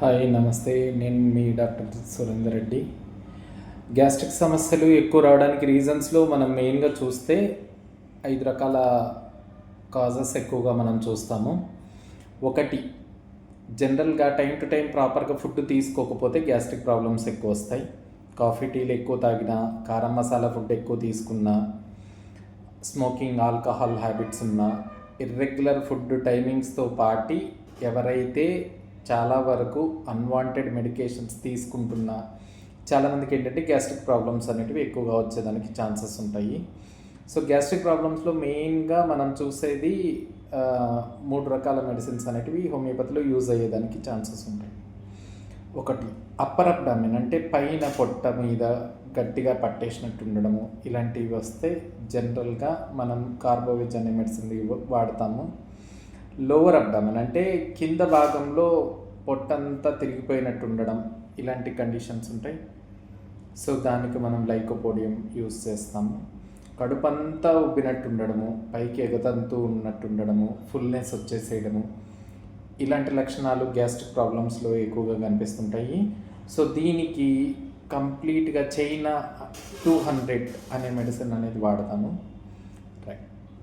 Hi నమస్తే, నేను మీ doctor Surender Reddy. Gastric సమస్యలు ఎక్కువ రావడానికి రీజన్స్లో మనం మెయిన్గా చూస్తే 5 రకాల కాజెస్ ఎక్కువగా మనం చూస్తాము. ఒకటి, జనరల్గా టైం టు టైం ప్రాపర్గా ఫుడ్ తీసుకోకపోతే గ్యాస్ట్రిక్ ప్రాబ్లమ్స్ ఎక్కువ వస్తాయి. కాఫీ టీలు ఎక్కువ తాగినా, కారం మసాలా ఫుడ్ ఎక్కువ తీసుకున్నా, స్మోకింగ్ ఆల్కహాల్ హ్యాబిట్స్ ఉన్నా, ఇర్రెగ్యులర్ ఫుడ్ టైమింగ్స్తో పాటు ఎవరైతే చాలా వరకు అన్వాంటెడ్ మెడికేషన్స్ తీసుకుంటున్నా, చాలామందికి ఏంటంటే గ్యాస్ట్రిక్ ప్రాబ్లమ్స్ అనేటివి ఎక్కువగా వచ్చేదానికి ఛాన్సెస్ ఉంటాయి. సో గ్యాస్ట్రిక్ ప్రాబ్లమ్స్లో మెయిన్గా మనం చూసేది 3 రకాల మెడిసిన్స్ అనేటివి హోమియోపతిలో యూజ్ అయ్యేదానికి ఛాన్సెస్ ఉంటాయి. ఒకటి, అప్పర్ అబ్డామిన్ అంటే పైన పొట్ట మీద గట్టిగా పట్టేసినట్టు ఉండడము, ఇలాంటివి వస్తే జనరల్గా మనం కార్బోవిజ్ అనే మెడిసిన్ వాడతాము. లోవర్ అబ్డామిన్ అంటే కింద భాగంలో పొట్టంతా తిరిగిపోయినట్టు ఉండడం, ఇలాంటి కండిషన్స్ ఉంటాయి. సో దానికి మనం లైకోపోడియం యూస్ చేస్తాము. కడుపంతా ఉబ్బినట్టు ఉండడము, పైకి ఎగతంతూ ఉన్నట్టు ఉండడము, ఫుల్నెస్ వచ్చేసేయడము, ఇలాంటి లక్షణాలు గ్యాస్ట్రిక్ ప్రాబ్లమ్స్లో ఎక్కువగా కనిపిస్తుంటాయి. సో దీనికి కంప్లీట్గా చైనా 200 అనే మెడిసిన్ అనేది వాడతాము.